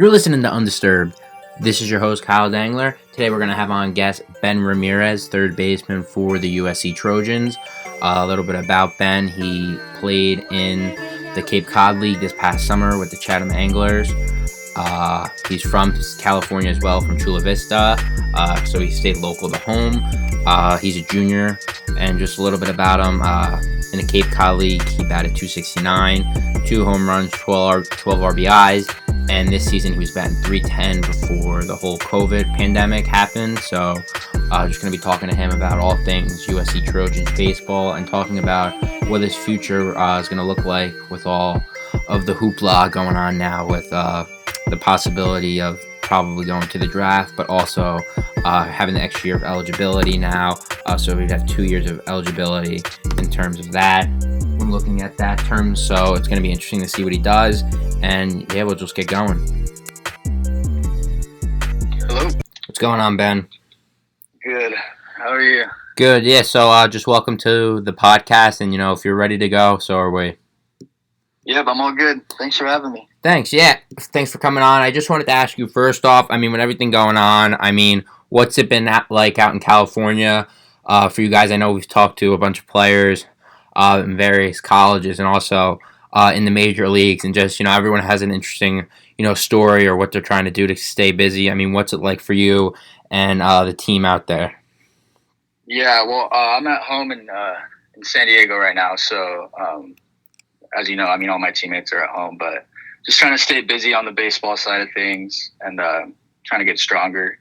You're listening to Undisturbed. This is your host, Kyle Dangler. Today we're going to have on guest Ben Ramirez, third baseman for the USC Trojans. A little bit about Ben. He played in the Cape Cod League this past summer with the Chatham Anglers. He's from California as well, from Chula Vista, so he stayed local to home. He's a junior, and just a little bit about him. In the Cape Cod League, he batted .269, 2 home runs, 12 RBIs, and this season he was batting .310 before the whole COVID pandemic happened. So just going to be talking to him about all things USC Trojans baseball and talking about what his future is going to look like with all of the hoopla going on now with the possibility of probably going to the draft, but also having the extra year of eligibility now. So we'd have 2 years of eligibility in terms of that when looking at that term. So it's going to be interesting to see what he does. And yeah, we'll just get going. Hello. What's going on, Ben? Good. How are you? Good. Yeah. So just welcome to the podcast. And, if you're ready to go, so are we. Yep, I'm all good. Thanks for having me. Thanks. Yeah. Thanks for coming on. I just wanted to ask you first off, with everything going on, what's it been like out in California for you guys? I know we've talked to a bunch of players in various colleges and also in the major leagues, and just, everyone has an interesting, story or what they're trying to do to stay busy. What's it like for you and the team out there? Yeah, well, I'm at home in San Diego right now, so as you know, all my teammates are at home, but just trying to stay busy on the baseball side of things and trying to get stronger.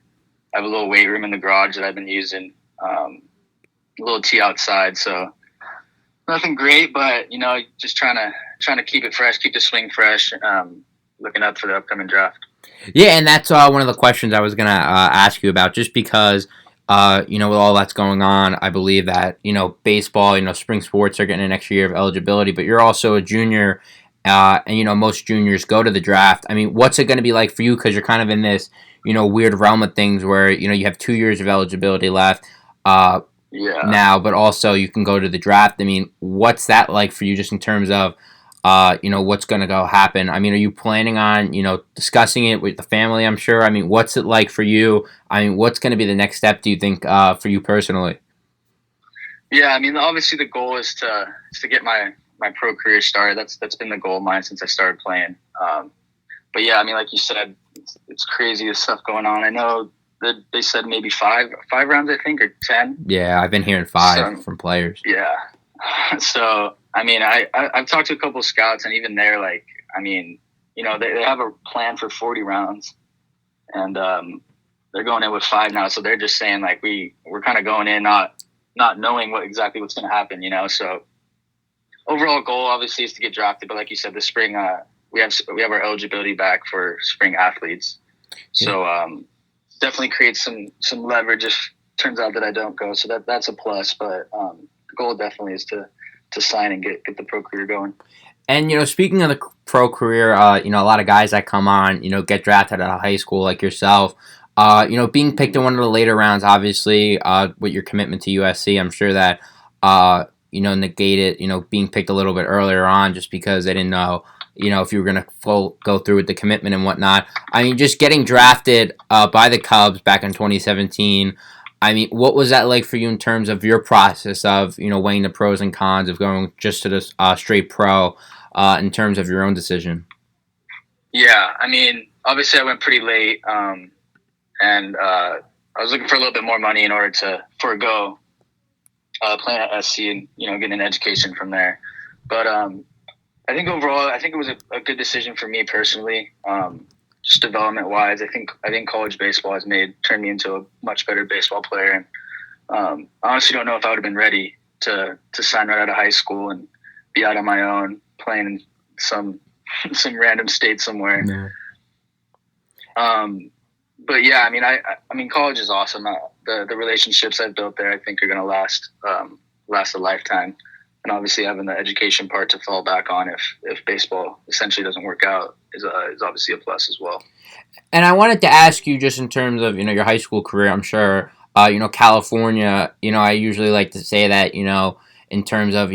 I have a little weight room in the garage that I've been using, a little tee outside, so nothing great, but just trying to keep it fresh, keep the swing fresh, looking up for the upcoming draft. Yeah, and that's one of the questions I was gonna ask you about, just because with all that's going on, I believe that baseball, spring sports are getting an extra year of eligibility, but you're also a junior, and most juniors go to the draft. What's it going to be like for you? Because you're kind of in this weird realm of things where you have 2 years of eligibility left. Now, but also you can go to the draft. What's that like for you, just in terms of what's going to go happen? Are you planning on discussing it with the family? I'm sure. What's it like for you? What's going to be the next step, do you think, for you personally? Yeah, obviously the goal is to get my pro career started. That's been the goal of mine since I started playing. But yeah, like you said, it's crazy, the stuff going on. I know that they said maybe five rounds, I think, or 10. Yeah, I've been hearing 5 from players. Yeah. So, I've talked to a couple of scouts, and even they're like, they have a plan for 40 rounds, and they're going in with 5 now. So they're just saying, like, we're kind of going in not knowing exactly what's going to happen, So overall goal, obviously, is to get drafted. But like you said, the spring, we have our eligibility back for spring athletes. So definitely creates some leverage if it turns out that I don't go. So that's a plus. But the goal definitely is to sign and get the pro career going. And, speaking of the pro career, a lot of guys that come on, get drafted out of high school like yourself, being picked in one of the later rounds, obviously, with your commitment to USC, I'm sure that, negated, being picked a little bit earlier on just because they didn't know, if you were going to go through with the commitment and whatnot. Just getting drafted by the Cubs back in 2017, what was that like for you in terms of your process of, weighing the pros and cons of going just to the straight pro in terms of your own decision? Yeah, obviously I went pretty late, and I was looking for a little bit more money in order to forego playing at SC and, getting an education from there. But I think overall, it was a good decision for me personally. Just development-wise, I think college baseball has turned me into a much better baseball player. And I honestly don't know if I would have been ready to sign right out of high school and be out on my own playing in some random state somewhere. Yeah. But yeah, college is awesome. The relationships I've built there, I think, are going to last a lifetime. And obviously having the education part to fall back on if baseball essentially doesn't work out is obviously a plus as well. And I wanted to ask you, just in terms of, your high school career, I'm sure, California, I usually like to say that, in terms of,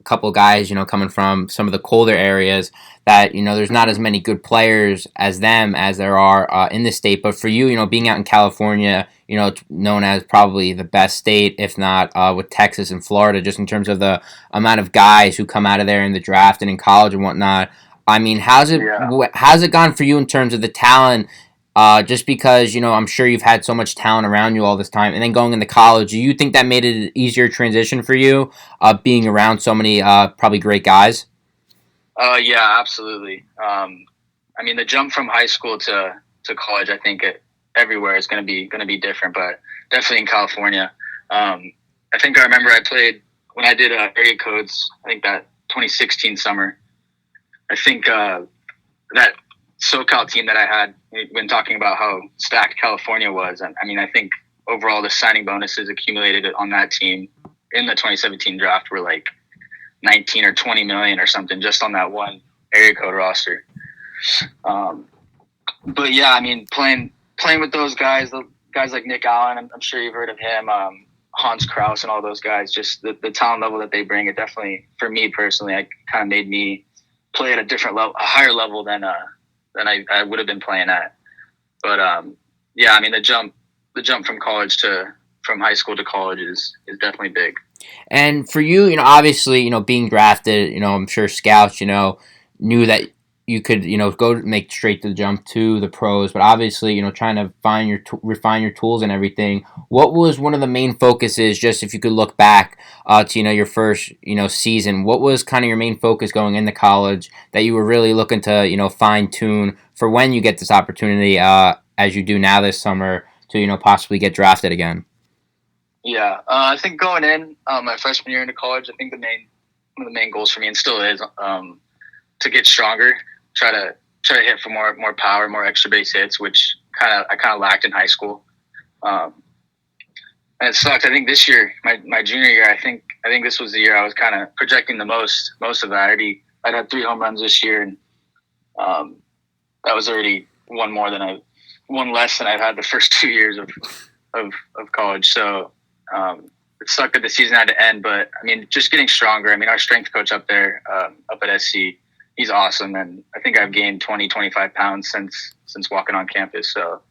a couple of guys, coming from some of the colder areas that, there's not as many good players as them as there are in the state. But for you, being out in California, it's known as probably the best state, if not with Texas and Florida, just in terms of the amount of guys who come out of there in the draft and in college and whatnot. I mean, Yeah. how's it gone for you in terms of the talent? Just because I'm sure you've had so much talent around you all this time, and then going into college, do you think that made it an easier transition for you, being around so many probably great guys? Yeah, absolutely. I mean, the jump from high school to college, I think everywhere is going to be different, but definitely in California. I think I remember I played when I did area codes. I think that 2016 summer. I think that SoCal team that I had when talking about how stacked California was. I mean, I think overall the signing bonuses accumulated on that team in the 2017 draft were like 19 or 20 million or something just on that one area code roster. Um, but yeah, I mean, playing with those guys, the guys like Nick Allen, I'm sure you've heard of him, Hans Kraus, and all those guys. Just the talent level that they bring, it definitely, for me personally, I kind of made me play at a different level, a higher level than I would have been playing at. But yeah, I mean, the jump from high school to college is definitely big. And for you, obviously, being drafted, I'm sure scouts, knew that you could, go make straight to the jump to the pros. But obviously, trying to refine your tools and everything. What was one of the main focuses? Just if you could look back to, your first, season, what was kind of your main focus going into college that you were really looking to, fine tune for when you get this opportunity, as you do now this summer, to, possibly get drafted again? Yeah, I think going in my freshman year into college, I think one of the main goals for me, and still is, to get stronger. Try to hit for more power, more extra base hits, which I kind of lacked in high school. Um, and it sucked. I think this year, my junior year, I think this was the year I was kind of projecting the most of that. I'd had 3 home runs this year, and um, that was already one less than I've had the first 2 years of college. So it sucked that the season had to end, but I mean, just getting stronger. I mean, our strength coach up there, up at SC, he's awesome, and I think I've gained 20, 25 pounds since walking on campus. So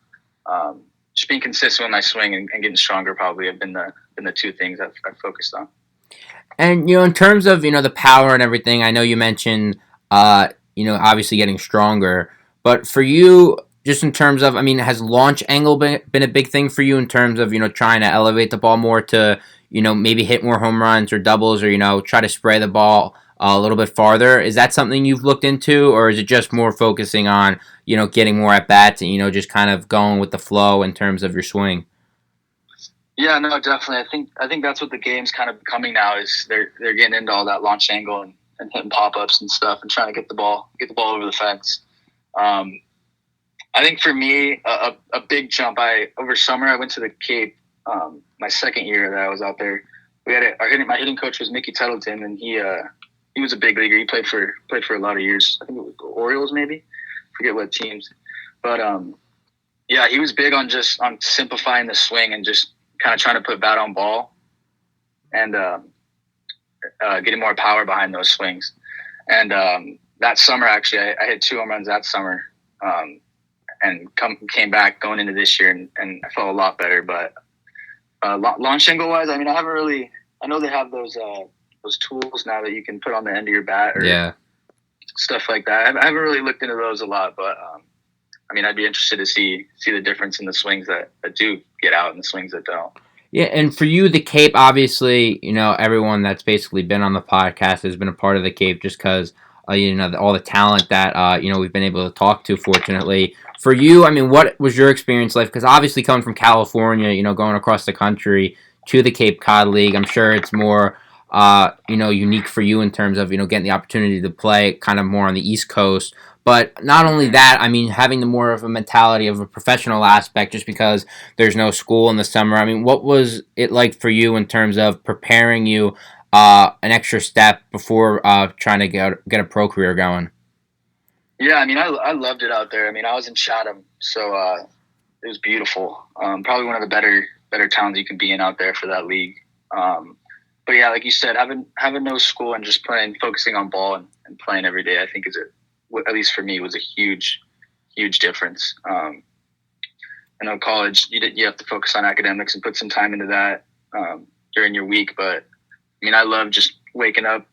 just being consistent with my swing and getting stronger probably have been the two things I've focused on. And in terms of the power and everything, I know you mentioned obviously getting stronger, but for you, just in terms of, I mean, has launch angle been a big thing for you in terms of trying to elevate the ball more to maybe hit more home runs or doubles or try to spray the ball a little bit farther? Is that something you've looked into, or is it just more focusing on getting more at bats and just kind of going with the flow in terms of your swing? Yeah, no, definitely. I think that's what the game's kind of becoming now. Is they're getting into all that launch angle and hitting pop ups and stuff and trying to get the ball over the fence. Um, I think for me, a big jump. Over summer I went to the Cape. My second year that I was out there, my hitting coach was Mickey Tettleton, and he was a big leaguer. He played for a lot of years. I think it was the Orioles, maybe. Forget what teams, but yeah, he was big on simplifying the swing and just kind of trying to put bat on ball and getting more power behind those swings. And that summer, actually, I hit 2 home runs that summer. And came back going into this year, and I felt a lot better. But launch angle wise, I mean, I haven't really. I know they have those tools now that you can put on the end of your bat or Yeah. stuff like that. I haven't really looked into those a lot, but I mean, I'd be interested to see the difference in the swings that do get out and the swings that don't. Yeah, and for you, the Cape, obviously, everyone that's basically been on the podcast has been a part of the Cape just because, all the talent that, we've been able to talk to, fortunately. For you, I mean, what was your experience like? Because obviously coming from California, going across the country to the Cape Cod League, I'm sure it's more, unique for you in terms of, getting the opportunity to play kind of more on the East Coast. But not only that, I mean, having the more of a mentality of a professional aspect just because there's no school in the summer. I mean, what was it like for you in terms of preparing you an extra step before trying to get a pro career going? Yeah, I mean, I loved it out there. I mean, I was in Chatham, so it was beautiful. Probably one of the better towns you can be in out there for that league. but yeah, like you said, having no school and just focusing on ball and playing every day, I think at least for me, was a huge difference. I know college, you have to focus on academics and put some time into that during your week. But I mean, I love just waking up,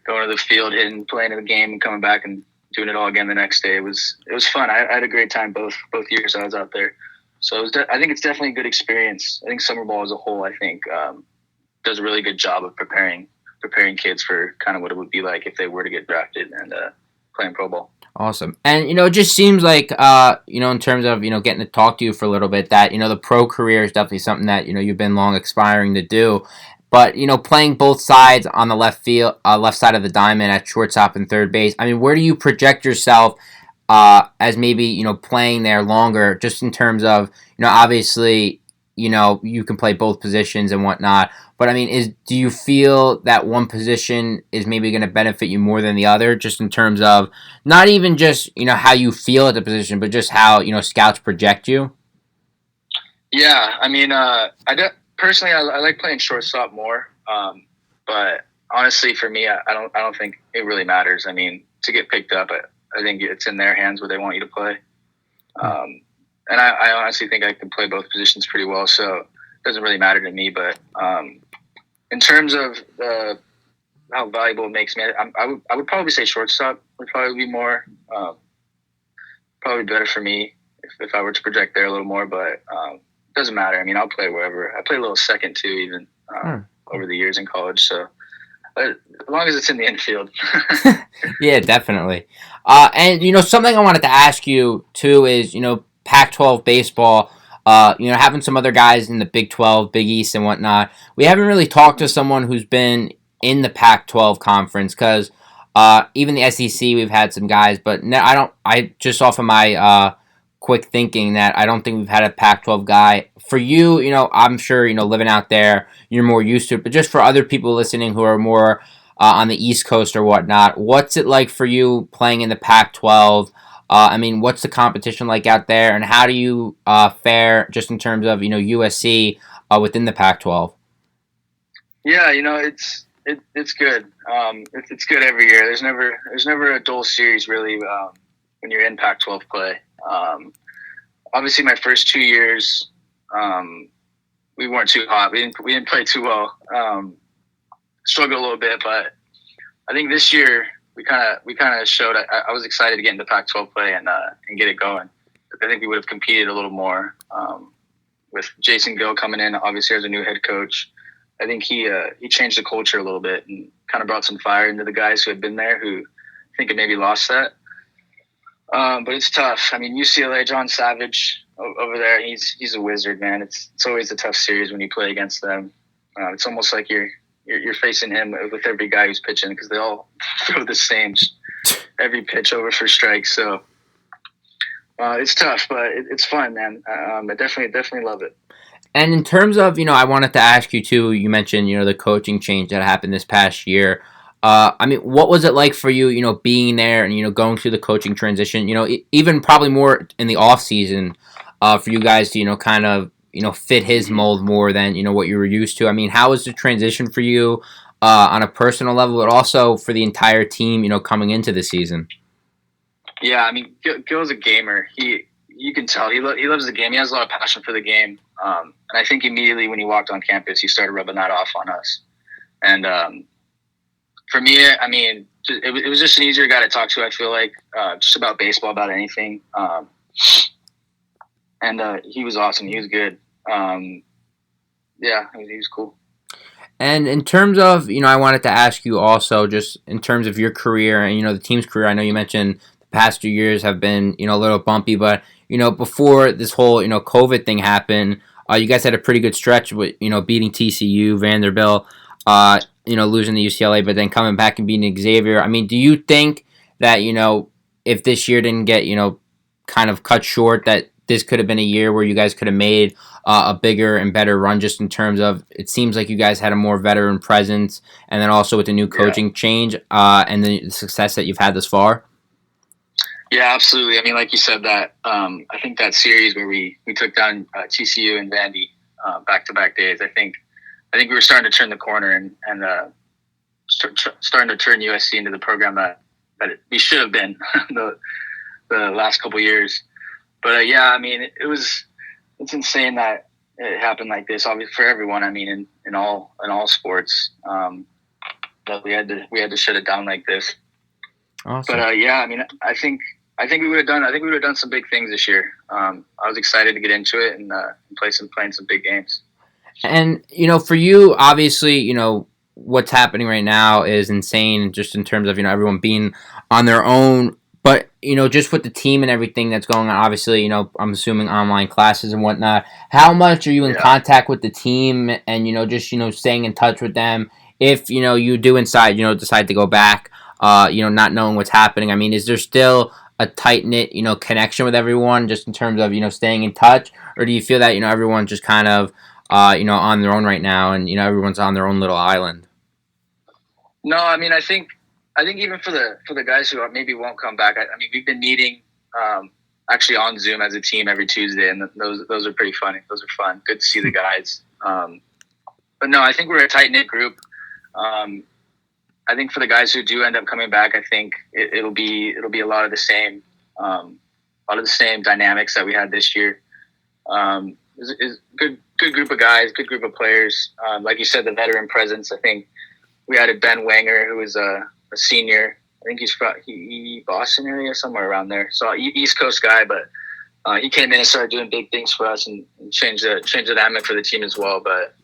going to the field, playing in the game, and coming back and doing it all again the next day. It was fun. I had a great time both years I was out there. So I think it's definitely a good experience. I think summer ball as a whole, does a really good job of preparing kids for kind of what it would be like if they were to get drafted and playing pro ball. Awesome. And, it just seems like, in terms of, getting to talk to you for a little bit, that, the pro career is definitely something that, you've been long aspiring to do. But, playing both sides on the left side of the diamond at shortstop and third base, I mean, where do you project yourself as maybe, playing there longer, just in terms of, obviously, you can play both positions and whatnot. But I mean, do you feel that one position is maybe going to benefit you more than the other, just in terms of not even just how you feel at the position, but just how scouts project you? Yeah, I mean, personally, I like playing shortstop more. But honestly, for me, I don't think it really matters. I mean, to get picked up, I think it's in their hands where they want you to play. And I honestly think I can play both positions pretty well, so it doesn't really matter to me. But in terms of how valuable it makes me, I would probably say shortstop would probably be more, probably better for me if I were to project there a little more. But it doesn't matter. I mean, I'll play wherever. I play a little second too, even over the years in college. So as long as it's in the infield. Yeah, definitely. And something I wanted to ask you too is Pac-12 baseball. Having some other guys in the Big 12, Big East, and whatnot. We haven't really talked to someone who's been in the Pac-12 conference because even the SEC, we've had some guys, but no, I don't. I just off of my quick thinking that I don't think we've had a Pac-12 guy. For you, I'm sure living out there, you're more used to it. But just for other people listening who are more on the East Coast or whatnot, what's it like for you playing in the Pac-12? I mean, what's the competition like out there, and how do you fare just in terms of USC within the Pac-12? Yeah, it's good. It's good every year. There's never a dull series really when you're in Pac-12 play. Obviously, my first 2 years, we weren't too hot. We didn't play too well. Struggled a little bit, but I think this year we kind of showed. I was excited to get into Pac-12 play and get it going. I think we would have competed a little more with Jason Gill coming in, obviously as a new head coach. I think he changed the culture a little bit and kind of brought some fire into the guys who had been there, who I think had maybe lost that. But it's tough. I mean, UCLA, John Savage over there, he's a wizard, man. It's always a tough series when you play against them. It's almost like you're facing him with every guy who's pitching because they all throw the same every pitch over for strikes. So it's tough, but it's fun, man. I definitely love it. And in terms of, I wanted to ask you too, you mentioned, the coaching change that happened this past year. I mean, what was it like for you, being there and, going through the coaching transition, even probably more in the off season for you guys to, kind of, fit his mold more than, what you were used to. I mean, how was the transition for you on a personal level, but also for the entire team, coming into the season? Yeah, I mean, Gil's a gamer. You can tell he loves the game. He has a lot of passion for the game. And I think immediately when he walked on campus, he started rubbing that off on us. And for me, I mean, it was just an easier guy to talk to. I feel like just about baseball, about anything. And he was awesome. He was good. Yeah, he was cool. And in terms of, I wanted to ask you also, just in terms of your career and, the team's career, I know you mentioned the past 2 years have been, a little bumpy, but, before this whole, COVID thing happened, you guys had a pretty good stretch with, beating TCU, Vanderbilt, losing to UCLA, but then coming back and beating Xavier. I mean, do you think that, if this year didn't get, kind of cut short, that this could have been a year where you guys could have made a bigger and better run, just in terms of it seems like you guys had a more veteran presence, and then also with the new coaching change and the success that you've had thus far? Yeah, absolutely. I mean, like you said, that I think that series where we took down TCU and Vandy back-to-back days, I think I think we were starting to turn the corner and starting to turn USC into the program that we should have been the last couple years. But yeah, I mean, it's insane that it happened like this. Obviously, for everyone. I mean, in all sports, that we had to shut it down like this. Awesome. But yeah, I mean, I think we would have done. I think we would have done some big things this year. I was excited to get into it and playing some big games. And for you, obviously, what's happening right now is insane, just in terms of everyone being on their own. But just with the team and everything that's going on, obviously, I'm assuming online classes and whatnot. How much are you in contact with the team, and just staying in touch with them? If you do decide to go back, not knowing what's happening. I mean, is there still a tight knit connection with everyone, just in terms of staying in touch, or do you feel that everyone just kind of on their own right now, and everyone's on their own little island? No, I mean, I think even for the guys who maybe won't come back, I mean, we've been meeting actually on Zoom as a team every Tuesday, and those are pretty funny. Those are fun. Good to see the guys. But no, I think we're a tight knit group. I think for the guys who do end up coming back, I think it'll be a lot of the same, dynamics that we had this year. Is good group of guys, good group of players. Like you said, the veteran presence. I think we added Ben Wanger, who is a senior. I think he's from Boston area, somewhere around there. So East Coast guy, but he came in and started doing big things for us and changed the dynamic for the team as well. But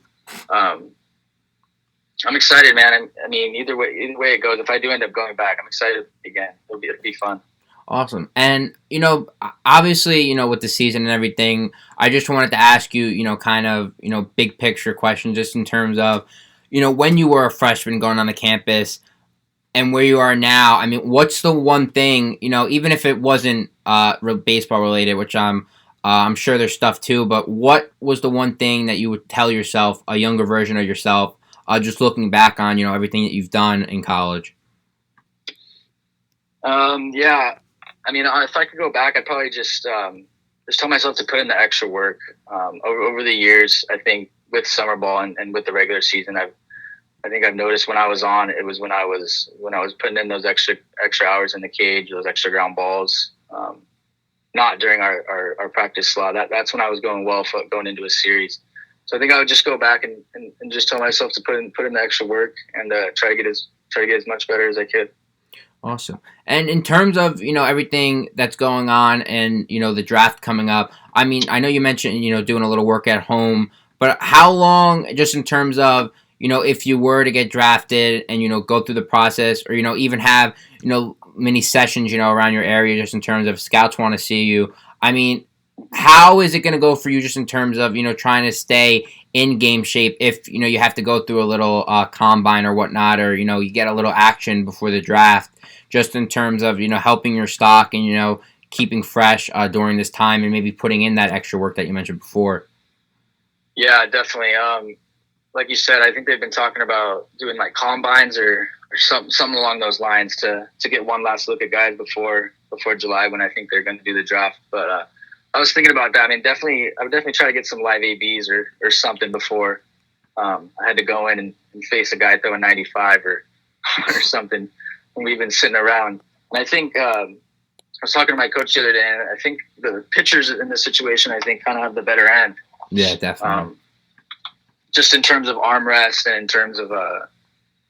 I'm excited, man. I mean, either way it goes, if I do end up going back, I'm excited again. It'll be fun. Awesome. And, obviously, with the season and everything, I just wanted to ask you, kind of, big picture question, just in terms of, when you were a freshman going on the campus and where you are now. I mean, what's the one thing, even if it wasn't baseball related, which I'm sure there's stuff too, but what was the one thing that you would tell yourself, a younger version of yourself, just looking back on, everything that you've done in college? Yeah. I mean, if I could go back, I'd probably just tell myself to put in the extra work. Over the years, I think with summer ball and with the regular season, I think I've noticed when I was on, it was when I was putting in those extra hours in the cage, those extra ground balls. Not during our practice slot. That's when I was going well for going into a series. So I think I would just go back and just tell myself to put in the extra work and try to get as much better as I could. Awesome. And in terms of, everything that's going on and, the draft coming up, I mean, I know you mentioned, doing a little work at home, but how long, just in terms of, if you were to get drafted and, go through the process or, even have, mini sessions, around your area, just in terms of scouts want to see you, I mean, how is it going to go for you just in terms of, trying to stay in game shape if, you have to go through a little combine or whatnot, or, you get a little action before the draft, just in terms of, helping your stock and, keeping fresh during this time and maybe putting in that extra work that you mentioned before? Yeah, definitely. Like you said, I think they've been talking about doing like combines or something along those lines to get one last look at guys before July, when I think they're going to do the draft. But I was thinking about that. I mean, I would definitely try to get some live ABs or something before I had to go in and face a guy throwing 95 or something when we've been sitting around. And I think I was talking to my coach the other day, and I think the pitchers in this situation, I think, kind of have the better end. Yeah, definitely. Just in terms of arm rest and in terms of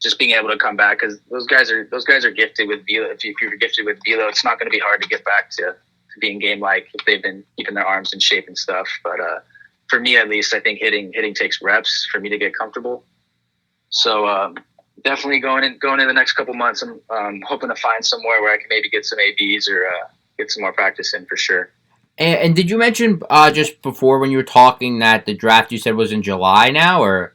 just being able to come back, because those guys are gifted with velo. If you're gifted with velo, it's not going to be hard to get back to being game-like if they've been keeping their arms in shape and stuff. But for me, at least, I think hitting takes reps for me to get comfortable. So definitely going in the next couple months, I'm hoping to find somewhere where I can maybe get some ABs or get some more practice in for sure. And did you mention just before when you were talking that the draft you said was in July now, or?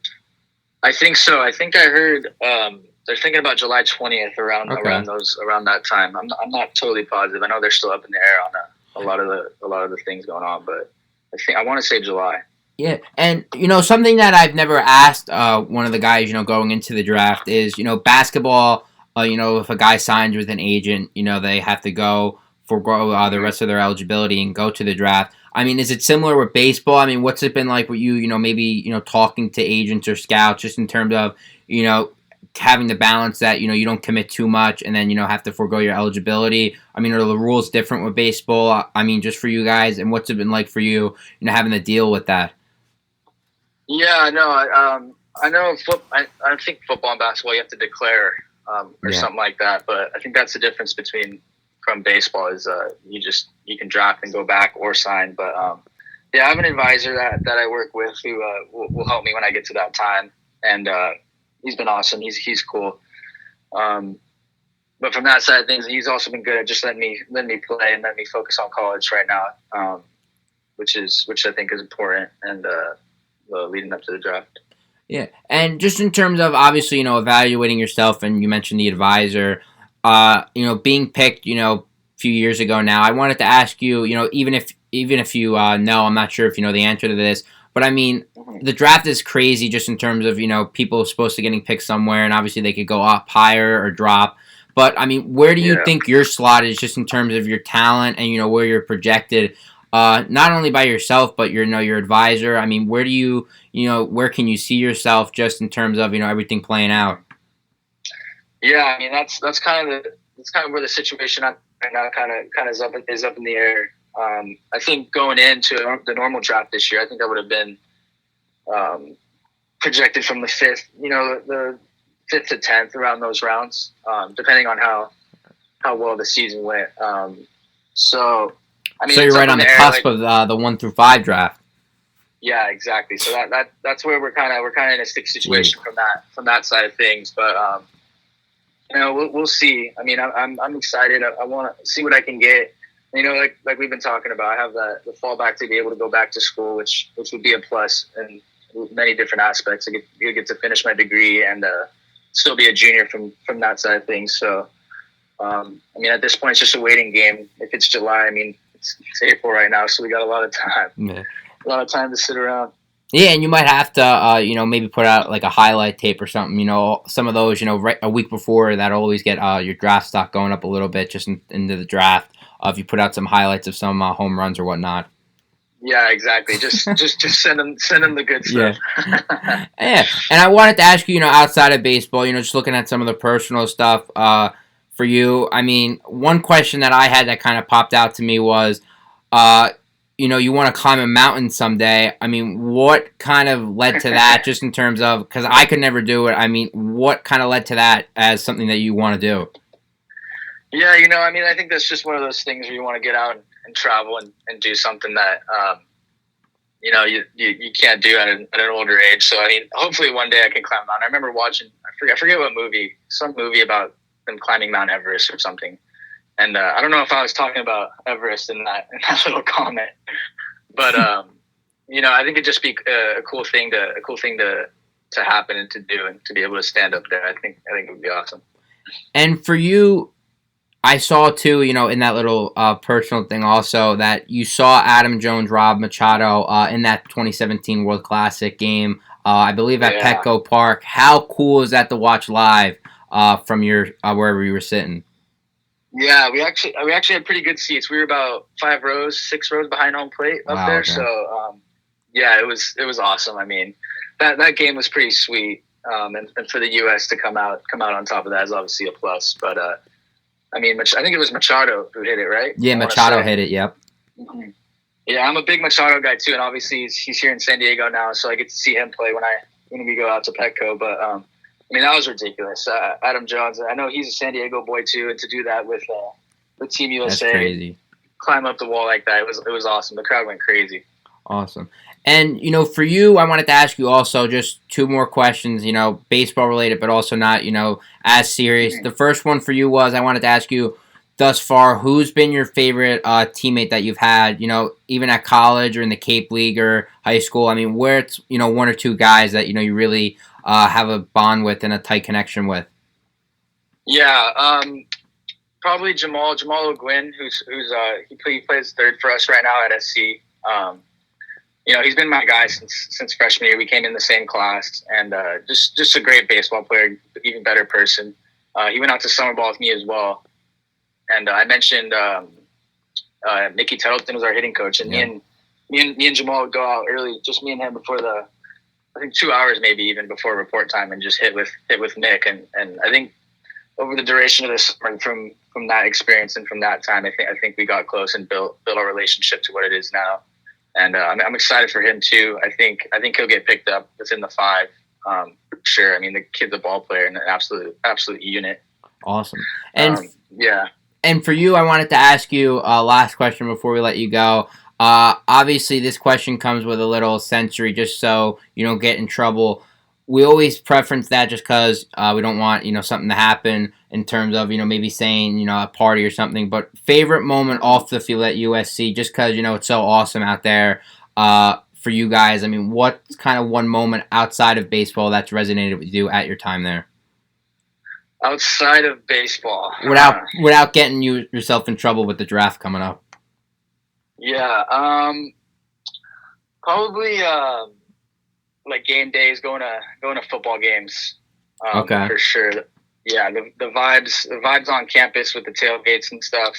I think so. I think I heard they're thinking about July 20th around that time. I'm not totally positive. I know they're still up in the air on a lot of the things going on, but I want to say July. Yeah, and something that I've never asked one of the guys going into the draft is basketball. If a guy signs with an agent, they have to go forgo the rest of their eligibility and go to the draft. I mean, is it similar with baseball? I mean, what's it been like with you? Maybe talking to agents or scouts, just in terms of you know having the balance that you don't commit too much, and then have to forego your eligibility. I mean, are the rules different with baseball? I mean, just for you guys, and what's it been like for you? Having to deal with that. Yeah, no, I know. I think football and basketball you have to declare or something like that. But I think that's the difference from baseball is you can draft and go back or sign. But yeah, I have an advisor that I work with who will help me when I get to that time, and he's been awesome. He's cool. But from that side of things, he's also been good at just letting me play and letting me focus on college right now, which I think is important and leading up to the draft. Yeah, and just in terms of obviously evaluating yourself, and you mentioned the advisor, being picked, a few years ago now. I wanted to ask you, even if you know, I'm not sure if you know the answer to this, but I mean, the draft is crazy just in terms of people supposed to getting picked somewhere, and obviously they could go up higher or drop. But I mean, where do you think your slot is, just in terms of your talent and where you're projected? Not only by yourself, but your advisor. I mean, where do where can you see yourself just in terms of everything playing out? Yeah, I mean that's kind of where the situation right now kind of is up in the air. I think going into the normal draft this year, I think I would have been projected from the fifth, the fifth to 10th, around those rounds, depending on how well the season went. So I mean, so you're right on the cusp of the 1 through 5 draft. Yeah, exactly. So that's where we're kind of in a stick situation from that side of things. But we'll see. I mean, I'm excited. I want to see what I can get. Like we've been talking about, I have the fallback to be able to go back to school, which would be a plus in many different aspects. I get to finish my degree and still be a junior from that side of things. So, I mean, at this point, it's just a waiting game. If it's July, I mean, it's April right now, so we got a lot of time. Yeah. A lot of time to sit around. Yeah, and you might have to, maybe put out like a highlight tape or something. Some of those, right a week before, that'll always get your draft stock going up a little bit just into the draft. If you put out some highlights of some home runs or whatnot. Yeah, exactly. Just send them the good stuff. Yeah. Yeah, and I wanted to ask you, outside of baseball, just looking at some of the personal stuff for you. I mean, one question that I had that kind of popped out to me was, you want to climb a mountain someday. I mean, what kind of led to that, just in terms of, because I could never do it. I mean, what kind of led to that as something that you want to do? Yeah, I mean, I think that's just one of those things where you want to get out and travel and do something that, you can't do at an older age. So, I mean, hopefully one day I can climb a mountain. I remember watching, I forget what movie, some movie about them climbing Mount Everest or something. And I don't know if I was talking about Everest in that little comment, but I think it'd just be a cool thing to happen and to do, and to be able to stand up there. I think it would be awesome. And for you, I saw too, in that little personal thing also, that you saw Adam Jones rob Machado in that 2017 World Classic game, I believe at Petco Park. How cool is that to watch live from your wherever you were sitting? Yeah, we actually had pretty good seats. We were about 6 rows behind home plate up there. Okay. So yeah, it was awesome. I mean, that game was pretty sweet, and for the U.S. to come out on top of that is obviously a plus. But I mean, I think it was Machado who hit it, right? Yeah, Machado hit it. Yep. Mm-hmm. Yeah, I'm a big Machado guy too, and obviously he's here in San Diego now, so I get to see him play when we go out to Petco. But I mean, that was ridiculous. Adam Jones, I know he's a San Diego boy too, and to do that with Team USA, that's crazy. Climb up the wall like that, it was awesome. The crowd went crazy. Awesome. And, for you, I wanted to ask you also just two more questions, baseball related, but also not, as serious. The first one for you was, I wanted to ask you, thus far, who's been your favorite teammate that you've had, even at college or in the Cape League or high school? I mean, where it's, one or two guys that, you really have a bond with and a tight connection with? Yeah, probably Jamal O'Gwin, he plays third for us right now at SC. He's been my guy since freshman year. We came in the same class, and just a great baseball player, even better person. He went out to summer ball with me as well. And I mentioned Mickey Tettleton was our hitting coach, and me and Jamal would go out early, just me and him before I think 2 hours maybe even before report time, and just hit with Nick. And I think over the duration of the summer, from that experience and from that time, I think we got close and built our relationship to what it is now. And I'm excited for him too. I think he'll get picked up within the 5, for sure. I mean, the kid's a ball player and an absolute unit. Awesome. And yeah. And for you, I wanted to ask you a last question before we let you go. Obviously, this question comes with a little sensory, just so you don't get in trouble. We always preference that just because we don't want something to happen in terms of maybe saying a party or something. But favorite moment off the field at USC, just because it's so awesome out there for you guys. I mean, what's kind of one moment outside of baseball that's resonated with you at your time there? Outside of baseball, without getting yourself in trouble with the draft coming up. Yeah, probably like game days, going to football games. Okay, for sure. Yeah, the vibes on campus with the tailgates and stuff.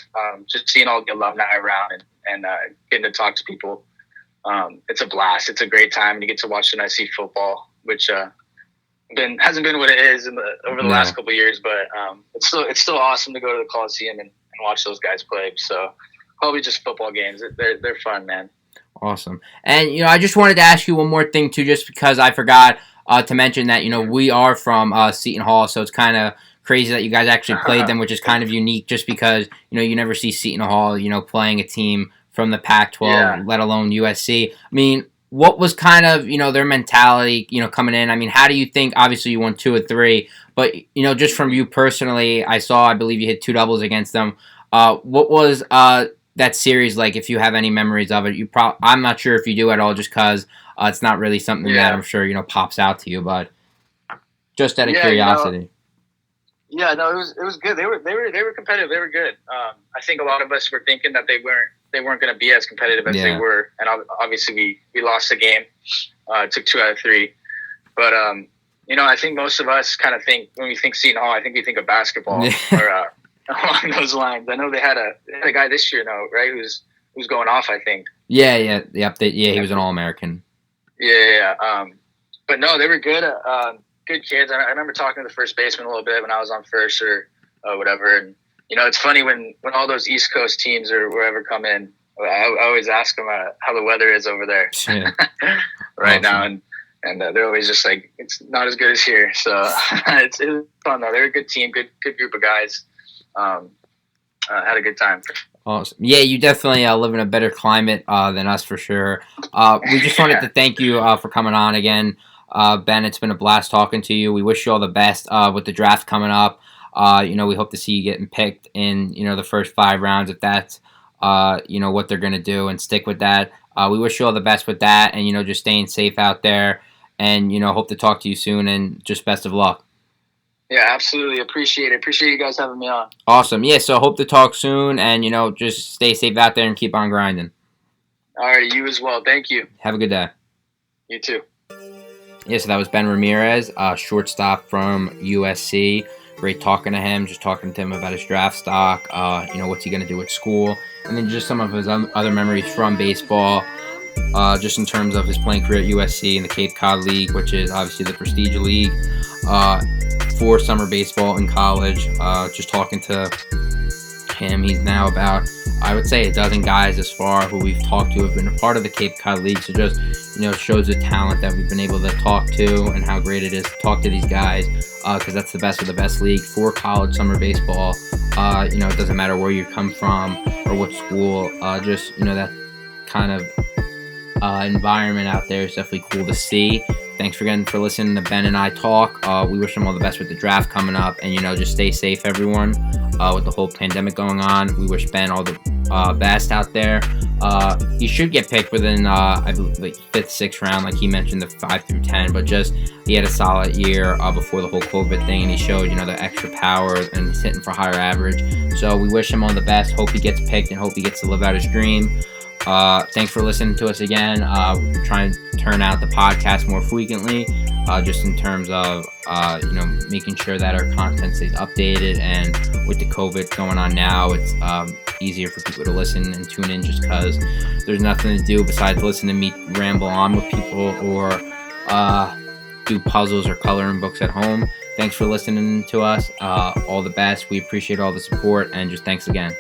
Just seeing all the alumni around and getting to talk to people. It's a blast. It's a great time, and you get to watch the NIC football, which hasn't been what it is over the last couple of years, but it's still awesome to go to the Coliseum and watch those guys play. So probably just football games. They're fun, man. Awesome. And I just wanted to ask you one more thing too, just because I forgot to mention that we are from Seton Hall, so it's kind of crazy that you guys actually played them, which is kind of unique, just because you never see Seton Hall playing a team from the Pac-12, let alone USC. I mean, what was kind of, their mentality, coming in? I mean, how do you think, obviously you won 2 or 3, but, just from you personally, I believe you hit 2 doubles against them. What was that series like, if you have any memories of it? I'm not sure if you do at all, just because it's not really something that I'm sure, pops out to you, but just out of curiosity. No, it was good. They were competitive. They were good. I think a lot of us were thinking that they weren't going to be as competitive as they were, and obviously we lost the game. Took 2 out of 3, but I think most of us kind of think, when we think Seton Hall, I think we think of basketball or along those lines. I know they had a guy this year, though, right? Who's going off, I think. Yeah. He was an All-American. Yeah. But no, they were good. Good kids. I remember talking to the first baseman a little bit when I was on first or whatever. And it's funny when all those East Coast teams or wherever come in, I always ask them how the weather is over there right now, and they're always just like, it's not as good as here. So it was fun though. They're a good team, good group of guys. Had a good time. Awesome. Yeah, you definitely live in a better climate than us for sure. We just wanted to thank you for coming on again. Ben, it's been a blast talking to you. We wish you all the best with the draft coming up. We hope to see you getting picked in, the first 5 rounds, if that's, what they're going to do, and stick with that. We wish you all the best with that, and, just staying safe out there, and, hope to talk to you soon, and just best of luck. Yeah, absolutely. Appreciate it. Appreciate you guys having me on. Awesome. Yeah, so hope to talk soon, and, just stay safe out there and keep on grinding. All right, you as well. Thank you. Have a good day. You too. Yeah, so that was Ben Ramirez, shortstop from USC. Great talking to him, just talking to him about his draft stock, what's he going to do at school, and then just some of his other memories from baseball, just in terms of his playing career at USC in the Cape Cod League, which is obviously the prestige league for summer baseball in college. Just talking to him, he's now about, I would say, a dozen guys as far who we've talked to have been a part of the Cape Cod League. So just, shows the talent that we've been able to talk to and how great it is to talk to these guys, because that's the best of the best league for college summer baseball. It doesn't matter where you come from or what school, just, that kind of environment out there is definitely cool to see. Thanks again for listening to Ben and I talk. We wish them all the best with the draft coming up, and just stay safe, everyone, with the whole pandemic going on. We wish Ben all the best out there. He should get picked within I believe the 5th, 6th round, like he mentioned, the 5 through 10, but just he had a solid year before the whole COVID thing, and he showed the extra power, and he's hitting for higher average. So we wish him all the best. Hope he gets picked and hope he gets to live out his dream. Thanks for listening to us again. Trying to turn out the podcast more frequently, just in terms of making sure that our content stays updated. And with the COVID going on now, it's easier for people to listen and tune in just because there's nothing to do besides listen to me ramble on with people or do puzzles or coloring books at home. Thanks for listening to us. All the best. We appreciate all the support, and just thanks again.